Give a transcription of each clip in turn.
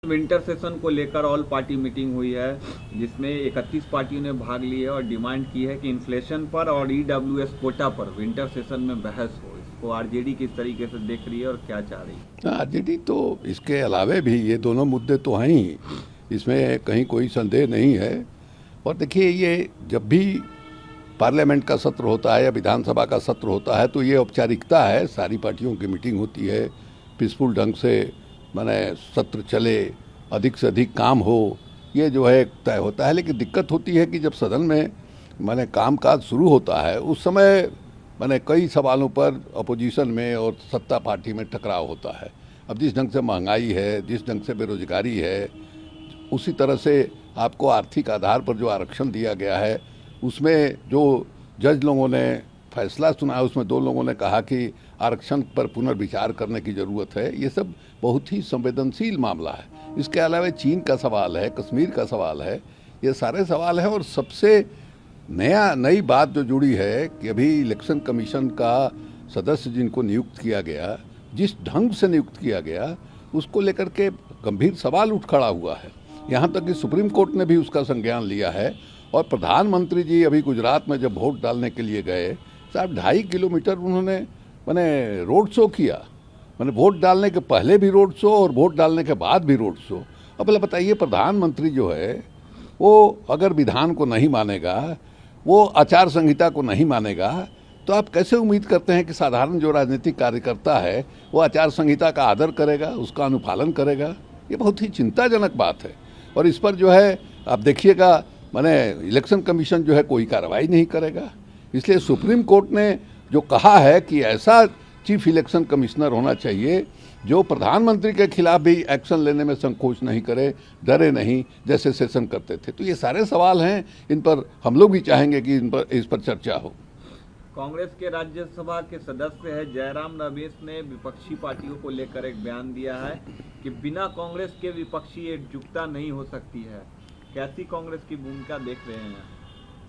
Winter session को लेकर all party meeting हुई है जिसमें 31 पार्टियों ने भाग लिया और डिमांड की है कि इन्फ्लेशन पर और ईडब्ल्यूएस कोटा पर विंटर सेशन में बहस हो। इसको आरजेडी किस तरीके से देख रही है और क्या चाह रही है? आरजेडी तो इसके अलावे भी ये दोनों मुद्दे तो हैं ही, इसमें कहीं कोई संदेह नहीं है। और देखिए, ये जब भी पार्लियामेंट का सत्र होता है या विधानसभा का सत्र होता है तो ये औपचारिकता है, सारी पार्टियों की मीटिंग होती है, पीसफुल ढंग से माने सत्र चले, अधिक से अधिक काम हो, ये जो है तय होता है। लेकिन दिक्कत होती है कि जब सदन में माने कामकाज शुरू होता है उस समय माने कई सवालों पर अपोजिशन में और सत्ता पार्टी में टकराव होता है। अब जिस ढंग से महंगाई है, जिस ढंग से बेरोजगारी है, उसी तरह से आपको आर्थिक आधार पर जो आरक्षण दिया गया है उसमें जो जज लोगों ने फैसला सुना है उसमें दो लोगों ने कहा कि आरक्षण पर पुनर्विचार करने की ज़रूरत है। ये सब बहुत ही संवेदनशील मामला है। इसके अलावा चीन का सवाल है, कश्मीर का सवाल है, ये सारे सवाल हैं। और सबसे नई बात जो जुड़ी है कि अभी इलेक्शन कमीशन का सदस्य जिनको नियुक्त किया गया, जिस ढंग से नियुक्त किया गया उसको लेकर के गंभीर सवाल उठ खड़ा हुआ है। यहाँ तक कि सुप्रीम कोर्ट ने भी उसका संज्ञान लिया है। और प्रधानमंत्री जी अभी गुजरात में जब वोट डालने के लिए गए, साहब 2.5 किलोमीटर उन्होंने मैंने रोड शो किया, मैंने वोट डालने के पहले भी रोड शो और वोट डालने के बाद भी रोड शो। अब पहले बताइए, प्रधानमंत्री जो है वो अगर विधान को नहीं मानेगा, वो आचार संहिता को नहीं मानेगा, तो आप कैसे उम्मीद करते हैं कि साधारण जो राजनीतिक कार्यकर्ता है वो आचार संहिता का आदर करेगा, उसका अनुपालन करेगा? ये बहुत ही चिंताजनक बात है। और इस पर जो है आप देखिएगा, माने इलेक्शन कमीशन जो है कोई कार्रवाई नहीं करेगा। इसलिए सुप्रीम कोर्ट ने जो कहा है कि ऐसा चीफ इलेक्शन कमिश्नर होना चाहिए जो प्रधानमंत्री के खिलाफ भी एक्शन लेने में संकोच नहीं करे, डरे नहीं, जैसे सेशन करते थे। तो ये सारे सवाल हैं, इन पर हम लोग भी चाहेंगे कि इस पर चर्चा हो। कांग्रेस के राज्यसभा के सदस्य है जयराम रमेश ने विपक्षी पार्टियों को लेकर एक बयान दिया है कि बिना कांग्रेस के विपक्षी एकजुटता नहीं हो सकती है। कैसी कांग्रेस की भूमिका देख रहे हैं?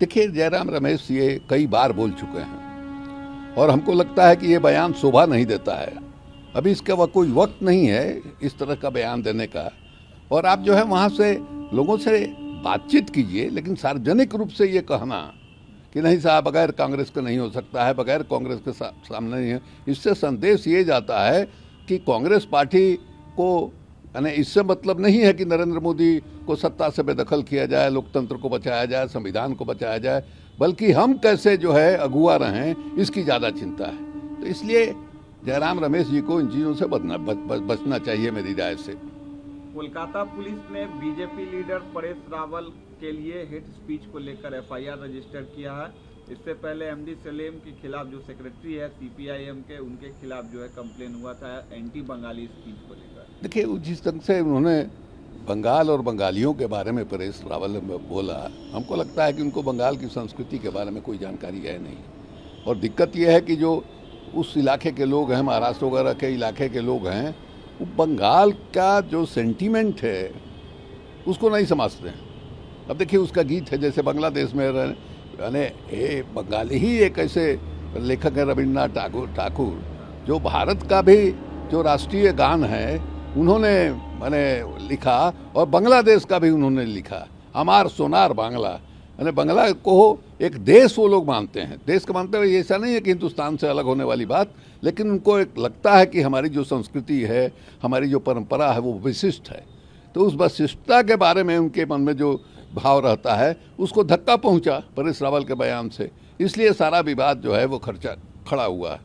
देखिए, जयराम रमेश ये कई बार बोल चुके हैं और हमको लगता है कि ये बयान शोभा नहीं देता है। अभी इसका कोई वक्त नहीं है इस तरह का बयान देने का। और आप जो है वहाँ से लोगों से बातचीत कीजिए, लेकिन सार्वजनिक रूप से ये कहना कि नहीं साहब बगैर कांग्रेस के नहीं हो सकता है, बगैर कांग्रेस के सामने नहीं है, इससे संदेश ये जाता है कि कांग्रेस पार्टी को यानी इससे मतलब नहीं है कि नरेंद्र मोदी को सत्ता से बेदखल किया जाए, लोकतंत्र को बचाया जाए, संविधान को बचाया जाए, बल्कि हम कैसे जो है अगुआ रहें इसकी ज़्यादा चिंता है। तो इसलिए जयराम रमेश जी को इन चीज़ों से बचना चाहिए मेरी राय से। कोलकाता पुलिस ने बीजेपी लीडर परेश रावल के लिए हेट स्पीच को लेकर एफआईआर रजिस्टर किया है। इससे पहले एमडी सलेम के खिलाफ जो सेक्रेटरी है सीपीआईएम के, उनके खिलाफ जो है कंप्लेन हुआ था एंटी बंगाली स्पीच को लेकर। देखिए, जिस ढंग से उन्होंने बंगाल और बंगालियों के बारे में परेश रावल ने बोला, हमको लगता है कि उनको बंगाल की संस्कृति के बारे में कोई जानकारी है नहीं। और दिक्कत यह है कि जो उस इलाके के लोग हैं, महाराष्ट्र वगैरह के इलाके के लोग हैं, वो बंगाल का जो सेंटीमेंट है उसको नहीं समझते हैं। अब देखिए, उसका गीत है जैसे बांग्लादेश में यानी बंगाली ही एक ऐसे लेखक है रविन्द्रनाथ ठाकुर, जो भारत का भी जो राष्ट्रीय गान है उन्होंने मैंने लिखा, और बांग्लादेश का भी उन्होंने लिखा, अमार सोनार बांग्ला। यानी बांग्ला को एक देश वो लोग मानते हैं, देश का मानते हुए ऐसा नहीं है कि हिंदुस्तान से अलग होने वाली बात, लेकिन उनको एक लगता है कि हमारी जो संस्कृति है, हमारी जो परंपरा है वो विशिष्ट है। तो उस विशिष्टता के बारे में उनके मन में जो भाव रहता है उसको धक्का पहुंचा परेश रावल के बयान से, इसलिए सारा विवाद जो है वो खड़ा हुआ है।